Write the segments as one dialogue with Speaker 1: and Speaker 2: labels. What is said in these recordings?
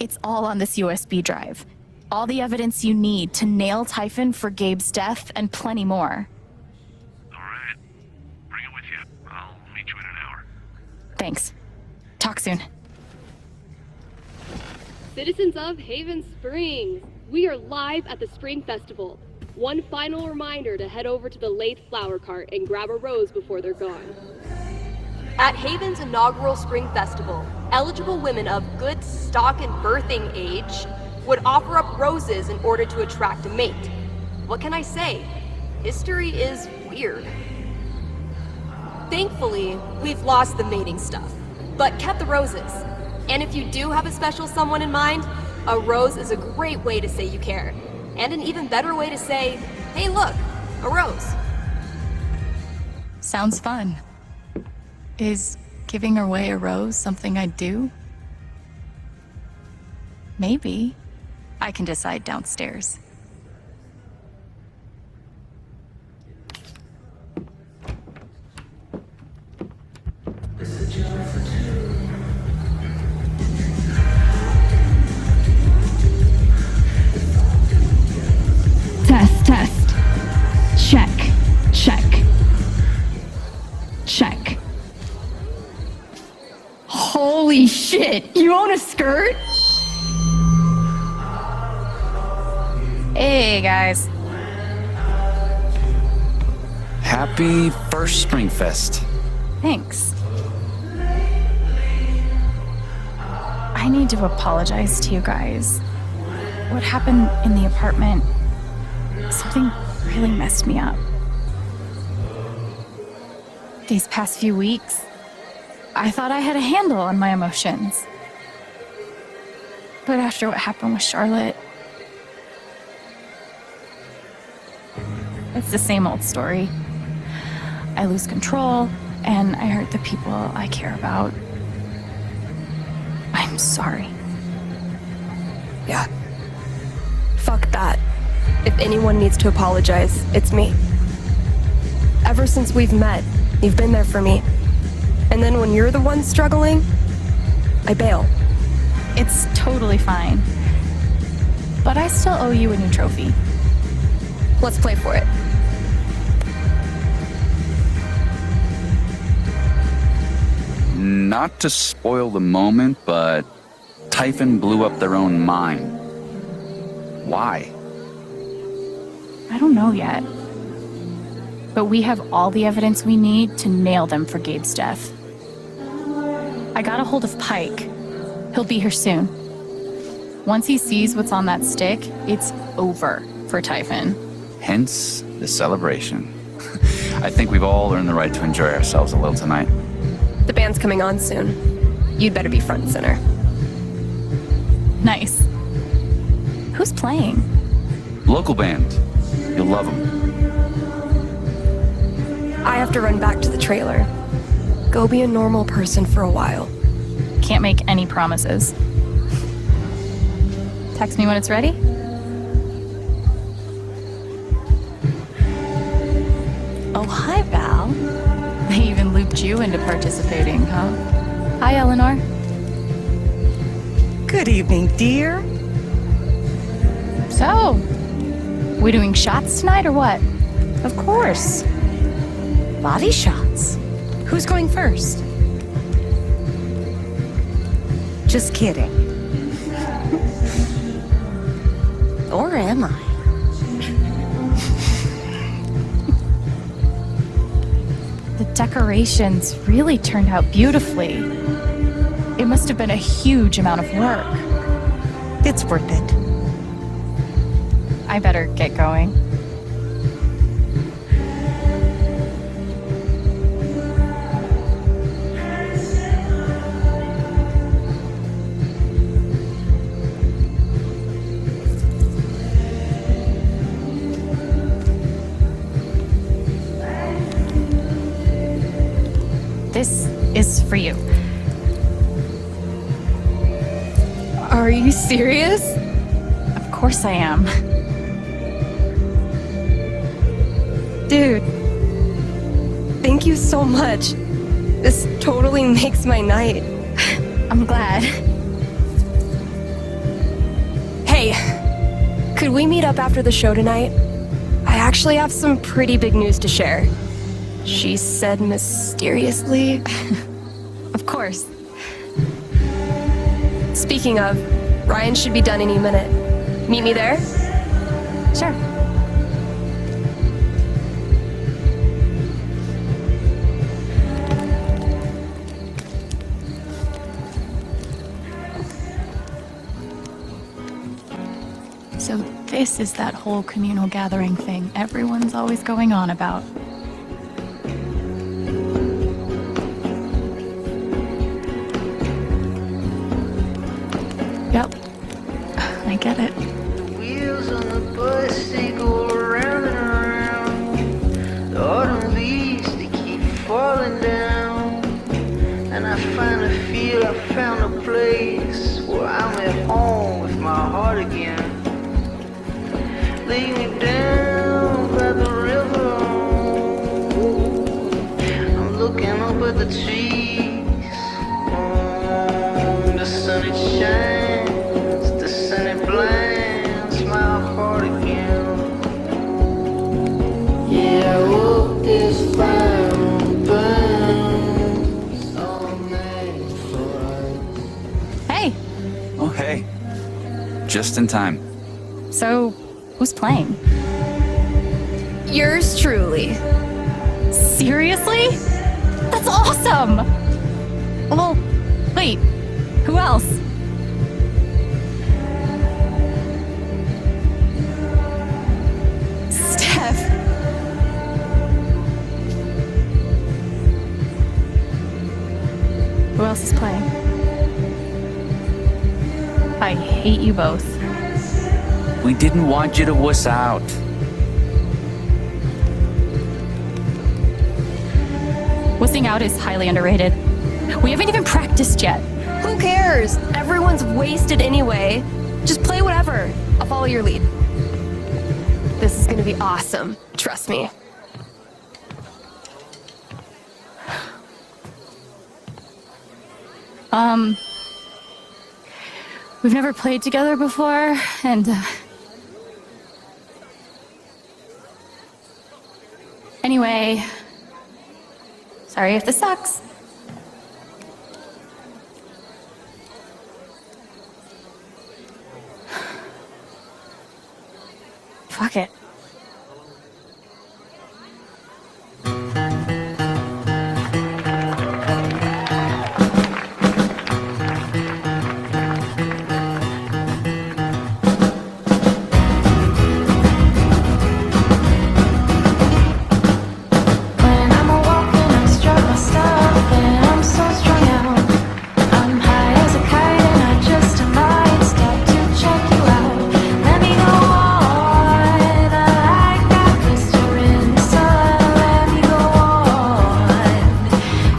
Speaker 1: It's all on this USB drive. All the evidence you need to nail Typhon for Gabe's death and plenty more.
Speaker 2: All right. Bring it with you. I'll meet you in an hour.
Speaker 1: Thanks. Talk soon.
Speaker 3: Citizens of Haven Springs, we are live at the Spring Festival. One final reminder to head over to the Lathe Flower Cart and grab a rose before they're gone. At Haven's inaugural Spring Festival, eligible women of good stock and birthing age would offer up roses in order to attract a mate. What can I say? History is weird. Thankfully, we've lost the mating stuff, but kept the roses. And if you do have a special someone in mind, a rose is a great way to say you care. And an even better way to say, hey look, a rose.
Speaker 1: Sounds fun. Is giving away a rose something I'd do? Maybe. I can decide downstairs.
Speaker 4: Test. Check. Holy shit, you own a skirt?
Speaker 1: Hey, guys.
Speaker 5: Happy first Springfest.
Speaker 1: Thanks. I need to apologize to you guys. What happened in the apartment, something really messed me up. These past few weeks, I thought I had a handle on my emotions. But after what happened with Charlotte, it's the same old story. I lose control, and I hurt the people I care about. I'm sorry.
Speaker 3: Yeah. Fuck that. If anyone needs to apologize, it's me. Ever since we've met, you've been there for me. And then when you're the one struggling, I bail.
Speaker 1: It's totally fine. But I still owe you a new trophy.
Speaker 3: Let's play for it.
Speaker 5: Not to spoil the moment, but Typhon blew up their own mine. Why?
Speaker 1: I don't know yet. But we have all the evidence we need to nail them for Gabe's death. I got a hold of Pike. He'll be here soon. Once he sees what's on that stick, it's over for Typhon.
Speaker 5: Hence the celebration. I think we've all earned the right to enjoy ourselves a little tonight.
Speaker 3: The band's coming on soon. You'd better be front and center.
Speaker 1: Nice. Who's playing?
Speaker 5: Local band. You'll love them.
Speaker 3: I have to run back to the trailer. Go be a normal person for a while.
Speaker 1: Can't make any promises. Text me when it's ready. Oh, hi, Val. They even looped you into participating, huh? Hi, Eleanor.
Speaker 6: Good evening, dear.
Speaker 1: So, we doing shots tonight or what?
Speaker 6: Of course. Body shots. Who's going first? Just kidding. Or am I?
Speaker 1: The decorations really turned out beautifully. It must have been a huge amount of work.
Speaker 6: It's worth it.
Speaker 1: I better get going. This is for you.
Speaker 3: Are you serious?
Speaker 1: Of course I am.
Speaker 3: Dude, thank you so much. This totally makes my night.
Speaker 1: I'm glad.
Speaker 7: Hey, could we meet up after the show tonight? I actually have some pretty big news to share. She said mysteriously.
Speaker 1: Of course.
Speaker 7: Speaking of, Ryan should be done any minute. Meet me there?
Speaker 1: Sure. So this is that whole communal gathering thing everyone's always going on about. Yep, I get it.
Speaker 8: Wheels on the bus, they go around and around. The autumn leaves, they keep falling down. And I finally feel I found a place where I'm at home with my heart again. Lay me down by the river. I'm looking up at the trees. The sun it shines, the sun it blinds my heart again. Yeah, I walk this bound all night for us.
Speaker 1: Hey,
Speaker 5: Oh, hey. Just in time.
Speaker 1: so who's playing?
Speaker 7: Yours truly.
Speaker 1: Seriously? That's awesome! Well, wait, who else? Steph. Who else is playing? I hate you both.
Speaker 5: We didn't want you to wuss out.
Speaker 1: Wussing out is highly underrated. We haven't even practiced yet.
Speaker 7: Who cares? Everyone's wasted anyway. Just play whatever. I'll follow your lead. This is gonna be awesome. Trust me.
Speaker 1: We've never played together before, and anyway, sorry if this sucks. Fuck it.
Speaker 9: When I'm a walking, I strut my stuff, and I'm so strung out. I'm high as a kite, and I just might stop to check you out. Let me go on, I got this. You're in the sun. Let me go on.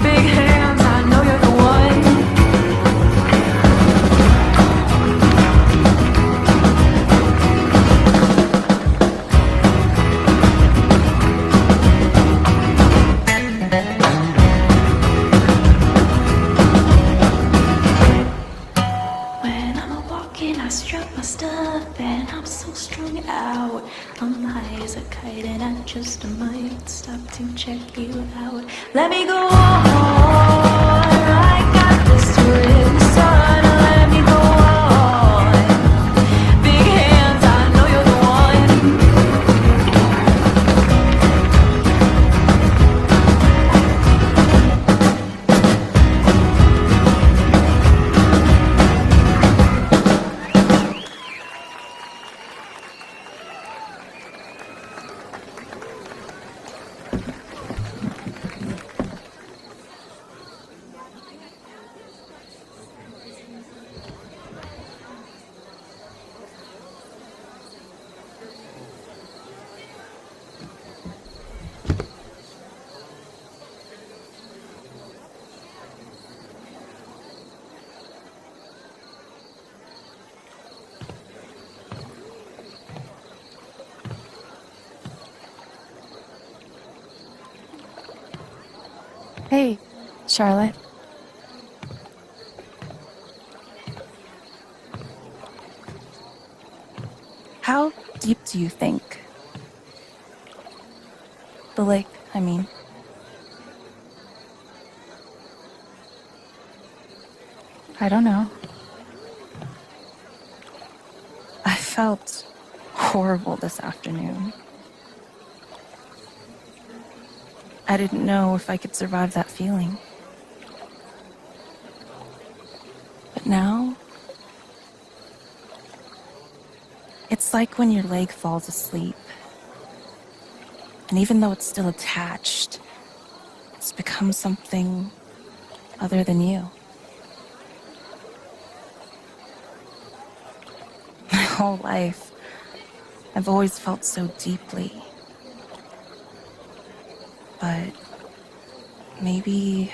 Speaker 9: Big hands, I know you're the one. When I'm a walking, I strut my stuff, and I'm so strung out. I'm high as a kite, and I just might stop to check you out. Let me go on, I got this. You're in the sun. Let me go on. Big hands, I know you're the one.
Speaker 1: Hey, Charlotte.
Speaker 6: deep do you think? The lake, I mean.
Speaker 1: I don't know.
Speaker 6: I felt horrible this afternoon. I didn't know if I could survive that feeling. But now, it's like when your leg falls asleep. And even though it's still attached, it's become something other than you. My whole life, I've always felt so deeply. But maybe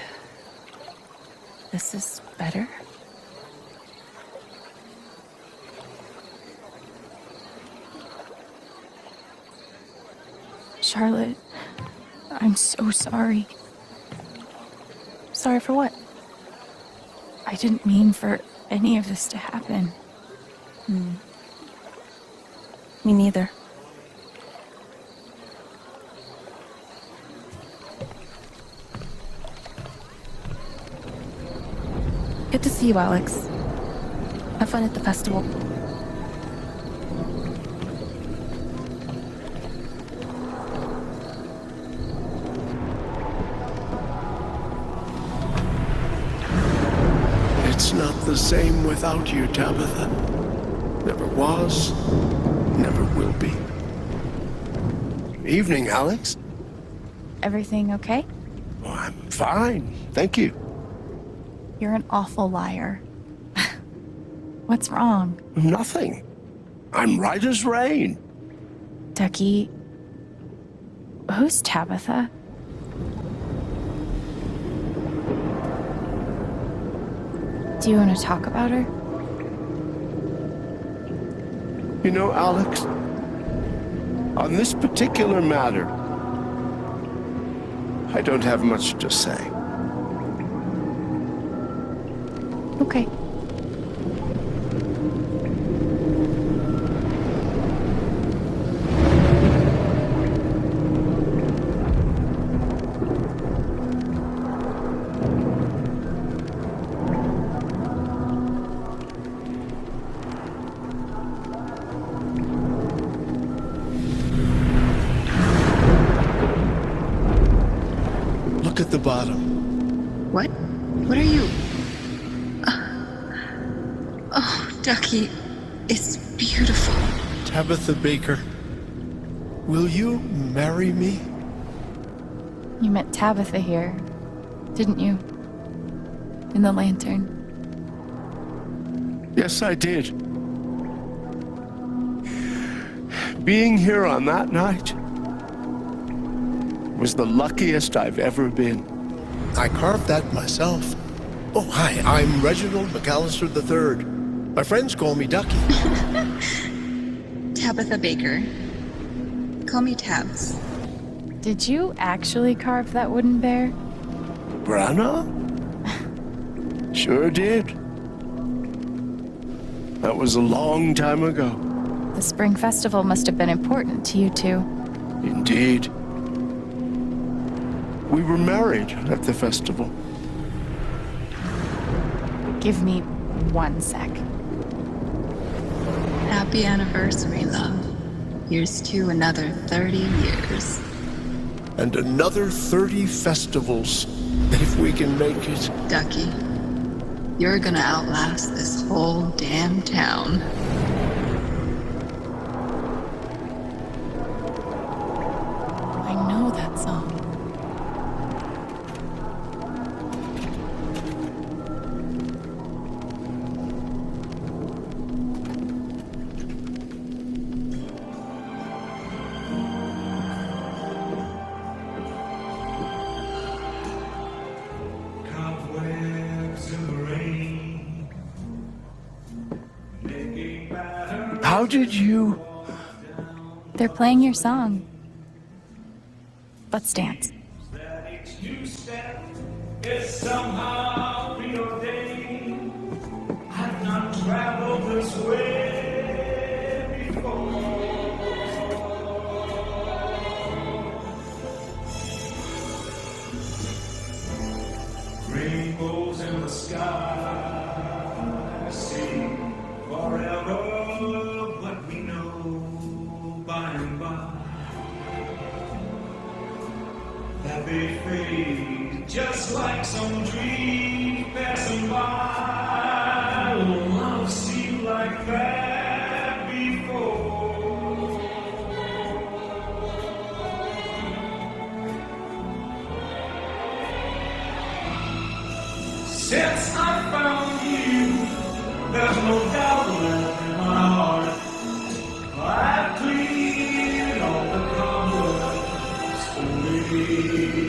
Speaker 6: this is better?
Speaker 1: Charlotte, I'm so sorry.
Speaker 6: Sorry for what?
Speaker 1: I didn't mean for any of this to happen.
Speaker 6: Me neither. Good to see you, Alex. Have fun at the festival.
Speaker 10: It's not the same without you, Tabitha. Never was, never will be. Evening, Alex.
Speaker 1: Everything okay?
Speaker 10: Oh, I'm fine, thank you.
Speaker 1: You're an awful liar. What's wrong?
Speaker 10: Nothing. I'm right as rain.
Speaker 1: Ducky, who's Tabitha? Do you want to talk about her?
Speaker 10: You know, Alex, on this particular matter, I don't have much to say.
Speaker 1: Okay.
Speaker 10: Look at the bottom.
Speaker 4: What? What are you? Oh, Ducky, it's beautiful.
Speaker 10: Tabitha Baker, will you marry me?
Speaker 1: You met Tabitha here, didn't you? In the lantern.
Speaker 10: Yes, I did. Being here on that night was the luckiest I've ever been. I carved that myself. Oh, hi, I'm Reginald McAllister III. My friends call me Ducky.
Speaker 4: Tabitha Baker. Call me Tabs.
Speaker 1: Did you actually carve that wooden bear?
Speaker 10: Branagh? Sure did. That was a long time ago.
Speaker 1: The spring festival must have been important to you two.
Speaker 10: Indeed. We were married at the festival.
Speaker 1: Give me 1 sec.
Speaker 4: Happy anniversary, love. Here's to another 30 years.
Speaker 10: And another 30 festivals, if we can make it.
Speaker 4: Ducky, you're gonna outlast this whole damn town.
Speaker 1: I know that song.
Speaker 10: How did you...
Speaker 1: They're playing your song. Let's dance.
Speaker 11: It's somehow preordained. I've not traveled this way before. sky. Sing forever, but we know by and by that they fade just like some dream passing by. Love seemed like that before. Since I found you, there's no doubt left in my heart. I've cleared all the cobwebs away.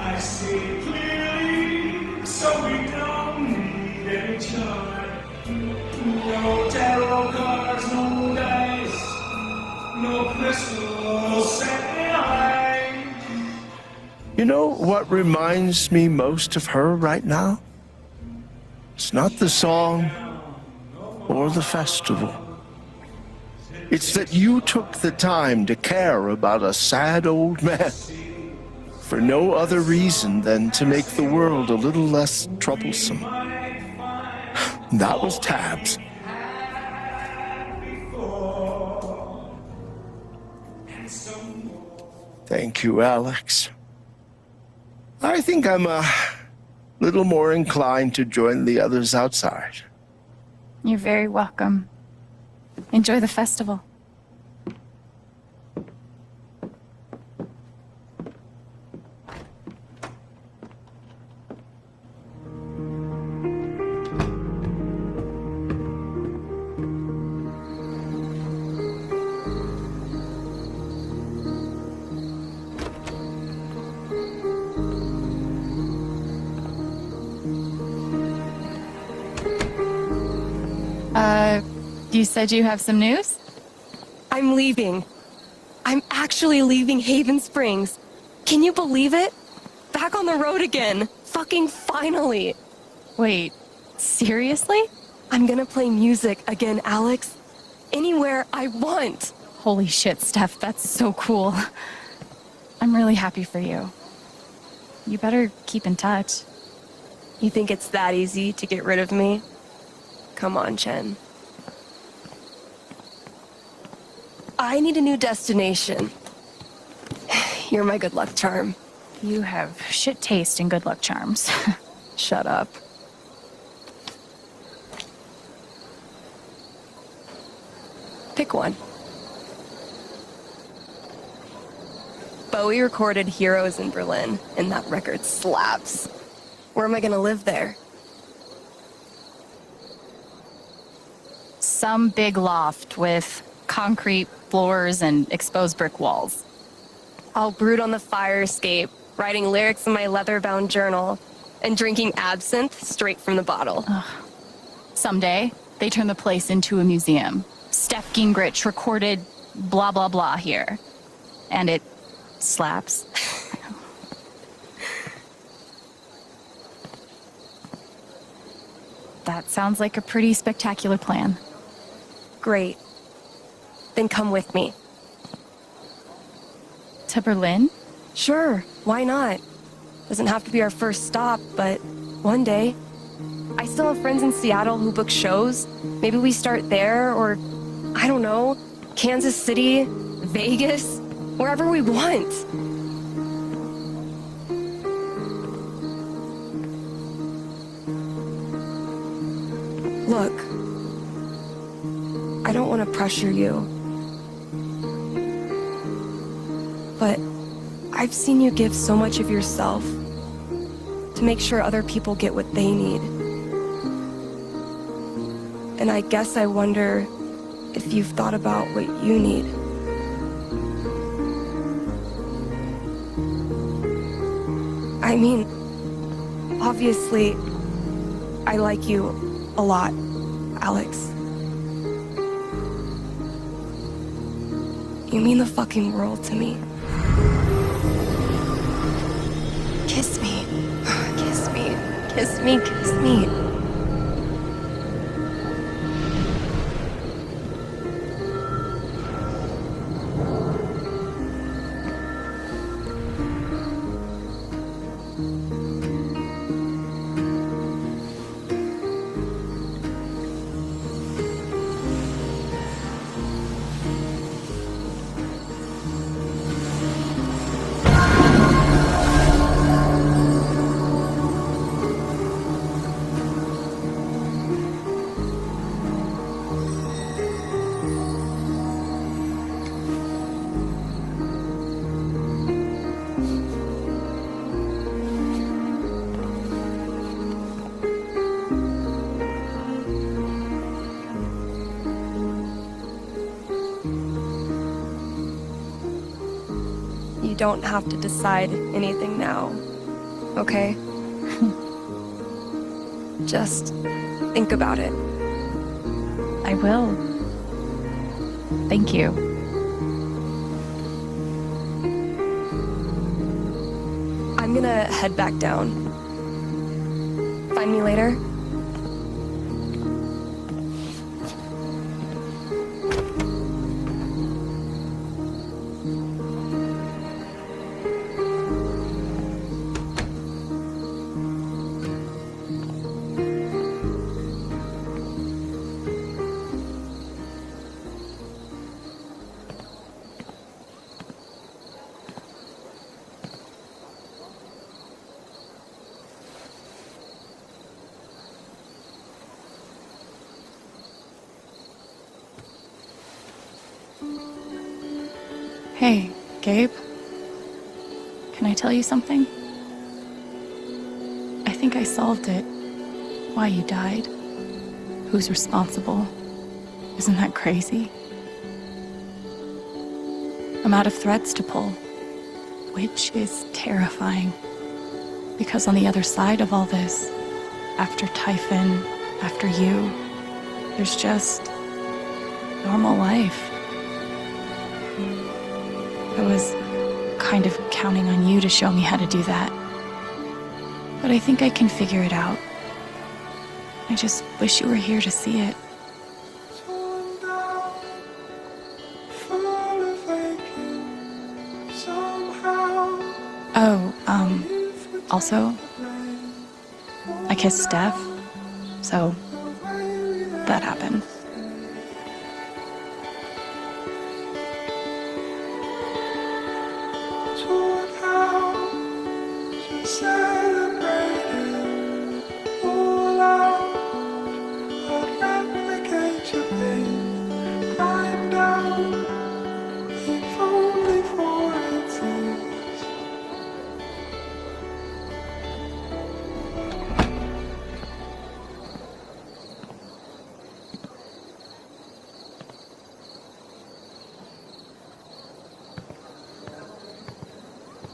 Speaker 11: I see it clearly, so we don't need any chart. No tarot cards, no dice, no crystal satellite.
Speaker 10: You know what reminds me most of her right now? It's not the song or the festival. It's that you took the time to care about a sad old man for no other reason than to make the world a little less troublesome. That was Tabs. Thank you, Alex. I think I'm a little more inclined to join the others outside.
Speaker 1: You're very welcome. Enjoy the festival. You said you have some news?
Speaker 7: I'm leaving. I'm actually leaving Haven Springs. Can you believe it? Back on the road again. Fucking finally.
Speaker 1: Wait, seriously?
Speaker 7: I'm gonna play music again, Alex. Anywhere I want.
Speaker 1: Holy shit, Steph, that's so cool. I'm really happy for you. You better keep in touch.
Speaker 7: You think it's that easy to get rid of me? Come on, Chen. I need a new destination. You're my good luck charm.
Speaker 1: You have shit taste in good luck charms.
Speaker 7: Shut up. Pick one. Bowie recorded Heroes in Berlin, and that record slaps. Where am I gonna live there?
Speaker 1: Some big loft with concrete floors and exposed brick walls.
Speaker 7: I'll brood on the fire escape, writing lyrics in my leather-bound journal, and drinking absinthe straight from the bottle.
Speaker 1: Someday, they turn the place into a museum. Steph Gingrich recorded blah blah blah here. And it slaps. That sounds like a pretty spectacular plan.
Speaker 7: Great. Then come with me.
Speaker 1: To Berlin?
Speaker 7: Sure, why not? Doesn't have to be our first stop, but one day. I still have friends in Seattle who book shows. Maybe we start there, or, I don't know, Kansas City, Vegas, wherever we want. Look, I don't want to pressure you, but I've seen you give so much of yourself to make sure other people get what they need. And I guess I wonder if you've thought about what you need. I mean, obviously, I like you a lot, Alex. You mean the fucking world to me. Kiss me. Kiss me. Kiss me. Kiss me. you don't have to decide anything now, okay? Just think about it.
Speaker 1: I will. Thank you.
Speaker 7: I'm gonna head back down. Find me later?
Speaker 1: Hey, Gabe. Can I tell you something? I think I solved it. Why you died. Who's responsible. Isn't that crazy? I'm out of threads to pull, which is terrifying. Because on the other side of all this, after Typhon, after you, there's just normal life. I was kind of counting on you to show me how to do that. But I think I can figure it out. I just wish you were here to see it. Oh, also, I kissed Steph, so that happened.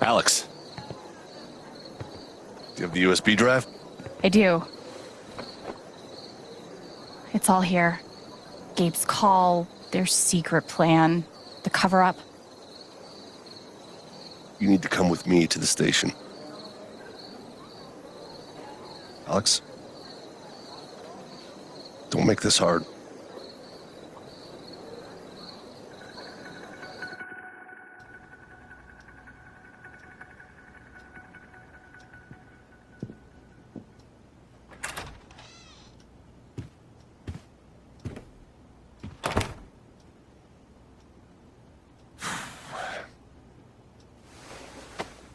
Speaker 10: Alex. Do you have the USB drive?
Speaker 1: I do. It's all here. Gabe's call, their secret plan, the cover-up.
Speaker 10: You need to come with me to the station. Alex? Don't make this hard.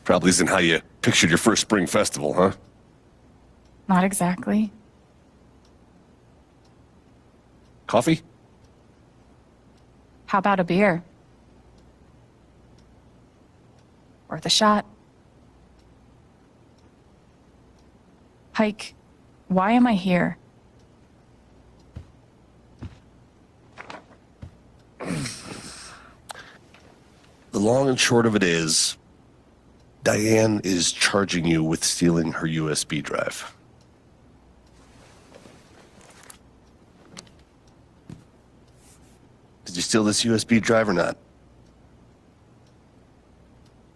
Speaker 10: Probably isn't how you pictured your first spring festival, huh?
Speaker 1: Not exactly.
Speaker 10: Coffee?
Speaker 1: How about a beer? Worth a shot. Pike, why am I here?
Speaker 10: The long and short of it is, Diane is charging you with stealing her USB drive. Did you steal this USB drive or not?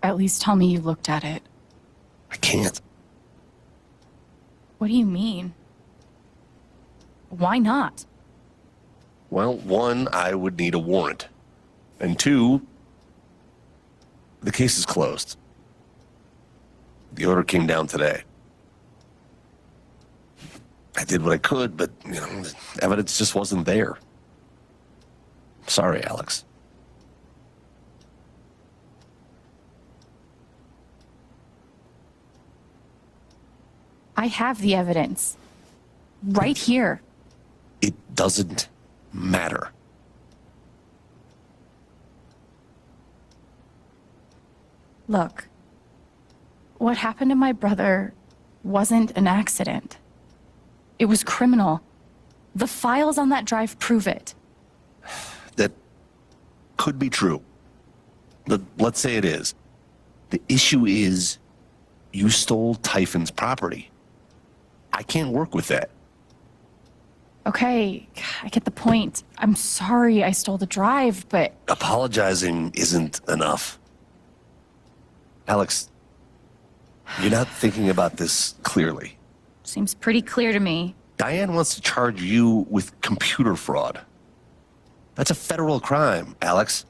Speaker 1: At least tell me you looked at it.
Speaker 10: I can't.
Speaker 1: What do you mean? Why not?
Speaker 10: Well, one, I would need a warrant. And two, the case is closed. The order came down today. I did what I could, but, the evidence just wasn't there. Sorry, Alex.
Speaker 1: I have the evidence. Right here.
Speaker 10: It doesn't matter.
Speaker 1: Look. What happened to my brother wasn't an accident. It was criminal. The files on that drive prove it.
Speaker 10: That could be true. Let's say it is. The issue is you stole Typhon's property. I can't work with that.
Speaker 1: Okay, I get the point. I'm sorry I stole the drive, but
Speaker 10: Apologizing isn't enough. Alex, you're not thinking about this clearly.
Speaker 1: seems pretty clear to me.
Speaker 10: Diane wants to charge you with computer fraud. That's a federal crime, Alex.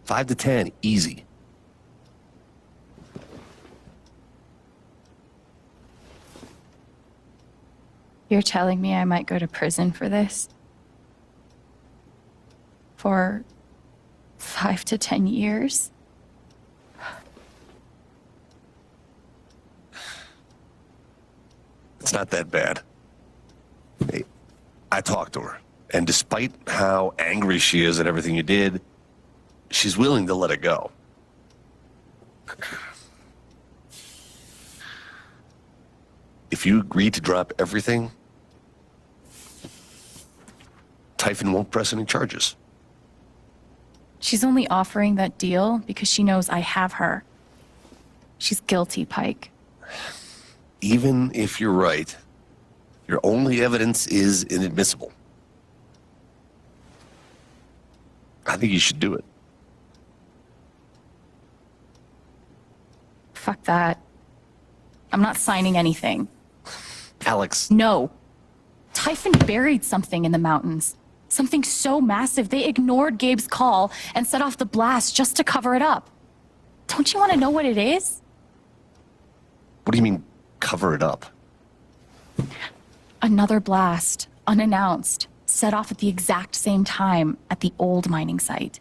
Speaker 10: 5 to 10, easy.
Speaker 1: You're telling me I might go to prison for this? For 5 to 10 years?
Speaker 10: It's not that bad. Hey, I talked to her, and despite how angry she is at everything you did, she's willing to let it go. If you agree to drop everything, Typhon won't press any charges.
Speaker 1: She's only offering that deal because she knows I have her. She's guilty, Pike.
Speaker 10: Even if you're right, your only evidence is inadmissible. I think you should do it.
Speaker 1: Fuck that. I'm not signing anything.
Speaker 10: Alex.
Speaker 1: No. Typhon buried something in the mountains. Something so massive they ignored Gabe's call and set off the blast just to cover it up. Don't you want to know what it is?
Speaker 10: What do you mean, cover it up?
Speaker 1: Another blast, unannounced, set off at the exact same time at the old mining site.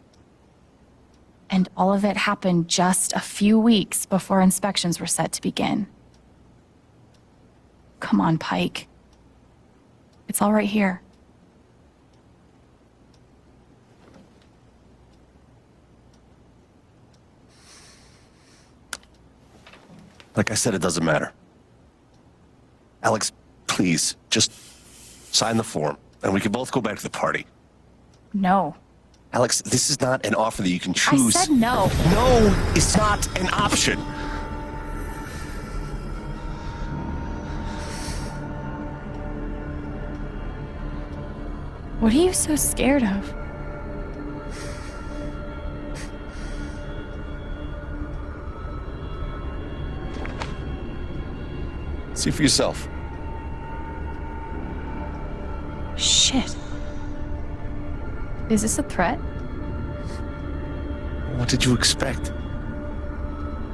Speaker 1: And all of it happened just a few weeks before inspections were set to begin. Come on, Pike. It's all right here.
Speaker 10: Like I said, it doesn't matter. Alex, please, just sign the form, and we can both go back to the party.
Speaker 1: No.
Speaker 10: Alex, this is not an offer that you can choose.
Speaker 1: I said no.
Speaker 10: No, it's not an option.
Speaker 1: What are you so scared of?
Speaker 10: See for yourself.
Speaker 1: Shit. Is this a threat?
Speaker 10: What did you expect?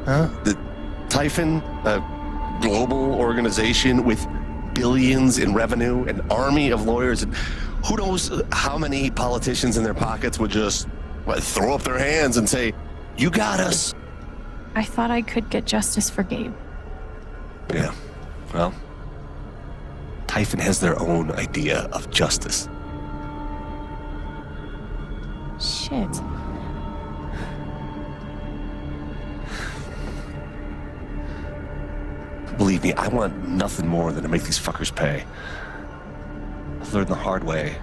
Speaker 10: Huh? The Typhon, a global organization with billions in revenue, an army of lawyers, and who knows how many politicians in their pockets would just throw up their hands and say, "You got us."
Speaker 1: I thought I could get justice for Gabe.
Speaker 10: Yeah, well, Typhon has their own idea of justice.
Speaker 1: Shit.
Speaker 10: Believe me, I want nothing more than to make these fuckers pay. I've learned the hard way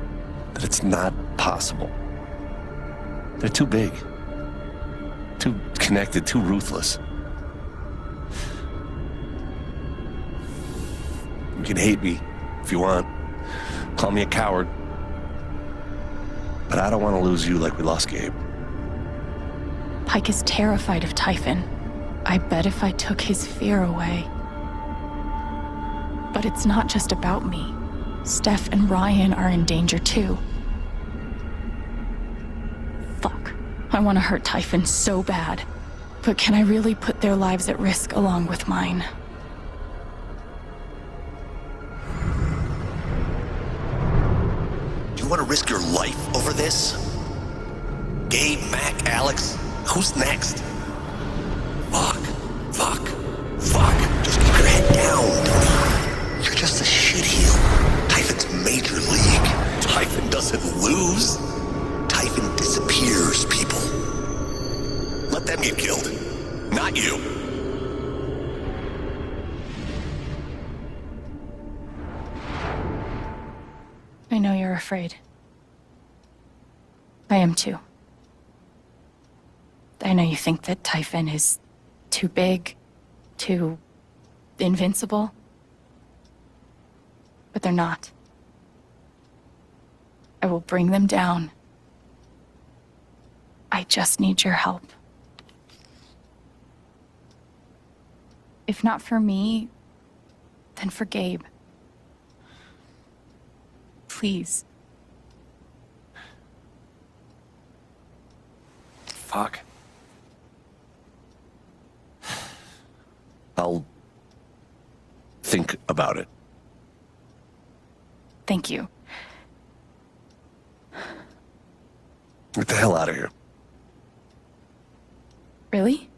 Speaker 10: that it's not possible. They're too big, too connected, too ruthless. You can hate me if you want. Call me a coward. But I don't want to lose you like we lost Gabe.
Speaker 1: Pike is terrified of Typhon. I bet if I took his fear away. But it's not just about me. Steph and Ryan are in danger too. Fuck. I want to hurt Typhon so bad. But can I really put their lives at risk along with mine?
Speaker 10: You want to risk your life over this? Gabe, Mac, Alex, who's next? Fuck. Just keep your head down, Tony. You're just a shitheel. Typhon's major league. Typhon doesn't lose. Typhon disappears people. Let them get killed, not you.
Speaker 1: I know you're afraid. I am too. I know you think that Typhon is too big, too invincible. But they're not. I will bring them down. I just need your help. If not for me, then for Gabe. Please.
Speaker 12: Fuck. I'll think about it.
Speaker 1: Thank you.
Speaker 12: Get the hell out of here.
Speaker 1: Really?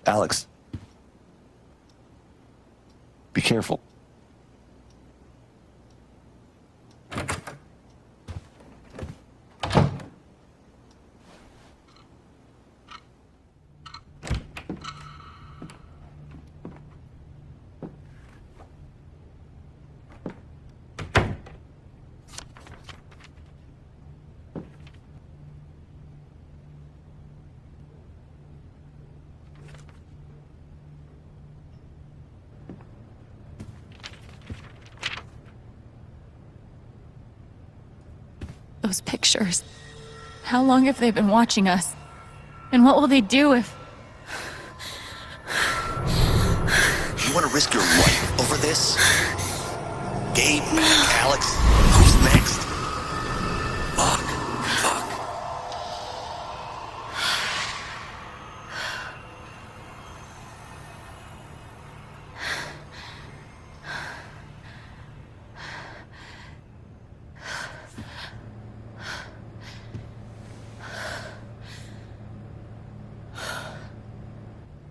Speaker 12: Alex. Be careful.
Speaker 1: Those pictures. How long have they been watching us? And what will they do if...
Speaker 13: You want to risk your life over this? Gabe, Alex, who's next? Fuck.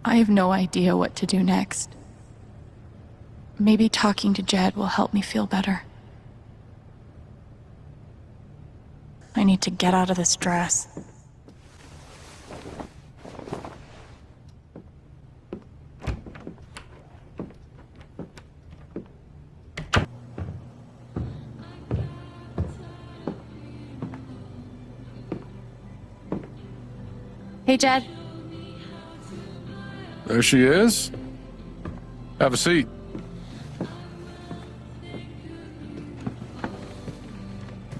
Speaker 1: I have no idea what to do next. Maybe talking to Jed will help me feel better. I need to get out of this dress. Hey, Jed.
Speaker 14: There she is. Have a seat.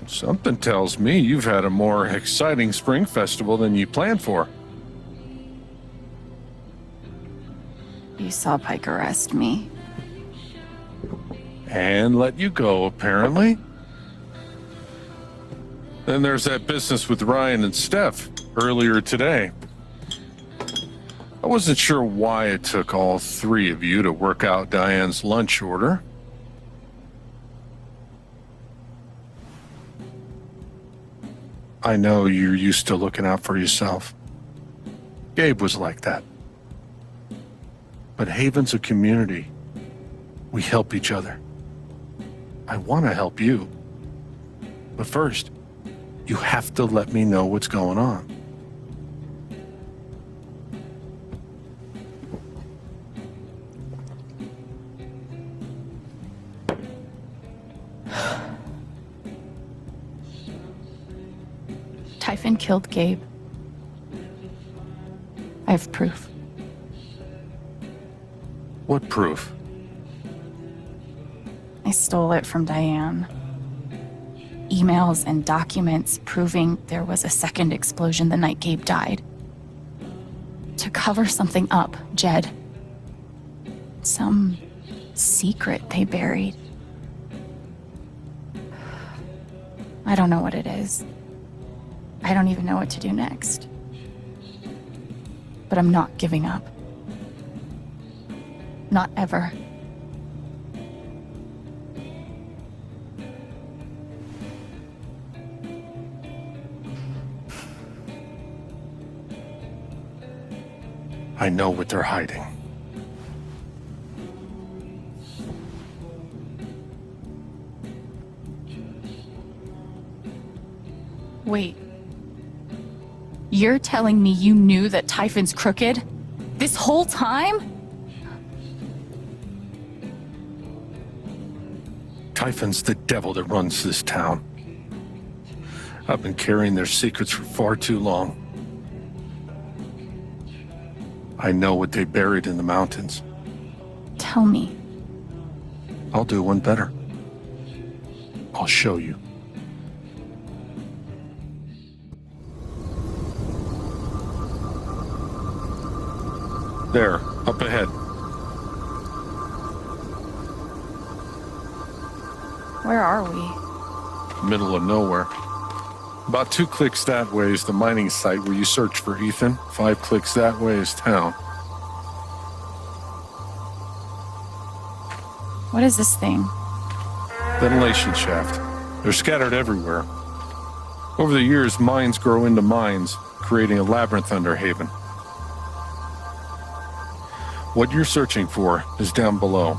Speaker 14: Something tells me you've had a more exciting spring festival than you planned for.
Speaker 1: You saw Pike arrest me.
Speaker 14: And let you go, apparently. Then there's that business with Ryan and Steph earlier today. I wasn't sure why it took all three of you to work out Diane's lunch order. I know you're used to looking out for yourself. Gabe was like that. But Haven's a community. We help each other. I want to help you. But first, you have to let me know what's going on.
Speaker 1: Typhon killed Gabe. I have proof.
Speaker 14: What proof?
Speaker 1: I stole it from Diane. Emails and documents proving there was a second explosion the night Gabe died. To cover something up, Jed. Some secret they buried. I don't know what it is. I don't even know what to do next. But I'm not giving up. Not ever.
Speaker 14: I know what they're hiding.
Speaker 1: Wait. You're telling me you knew that Typhon's crooked? This whole time?
Speaker 14: Typhon's the devil that runs this town. I've been carrying their secrets for far too long. I know what they buried in the mountains.
Speaker 1: Tell me.
Speaker 14: I'll do one better. I'll show you. There, up ahead.
Speaker 1: Where are we?
Speaker 14: Middle of nowhere. About 2 clicks that way is the mining site where you search for Ethan. 5 clicks that way is town.
Speaker 1: What is this thing?
Speaker 14: Ventilation shaft. They're scattered everywhere. Over the years, mines grow into mines, creating a labyrinth under Haven. What you're searching for is down below.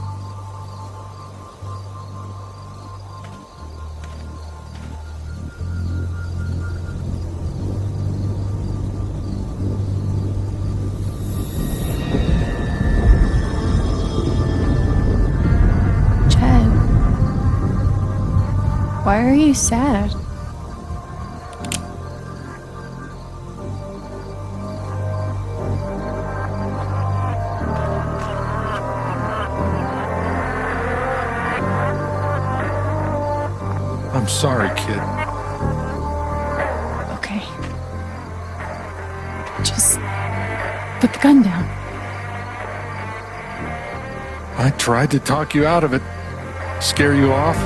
Speaker 1: Why are you sad?
Speaker 14: I'm sorry, kid.
Speaker 1: Okay. Just put the gun down.
Speaker 14: I tried to talk you out of it. Scare you off.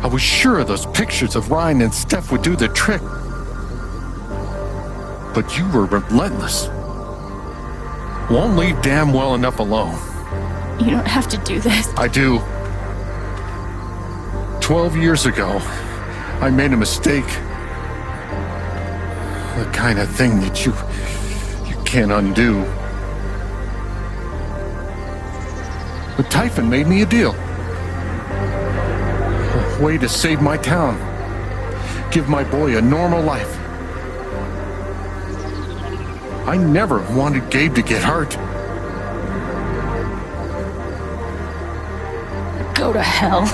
Speaker 14: I was sure those pictures of Ryan and Steph would do the trick. But you were relentless. Won't leave damn well enough alone.
Speaker 1: You don't have to do this.
Speaker 14: I do. 12 years ago, I made a mistake. The kind of thing that you can't undo. But Typhon made me a deal. A way to save my town. Give my boy a normal life. I never wanted Gabe to get hurt.
Speaker 1: Go to hell.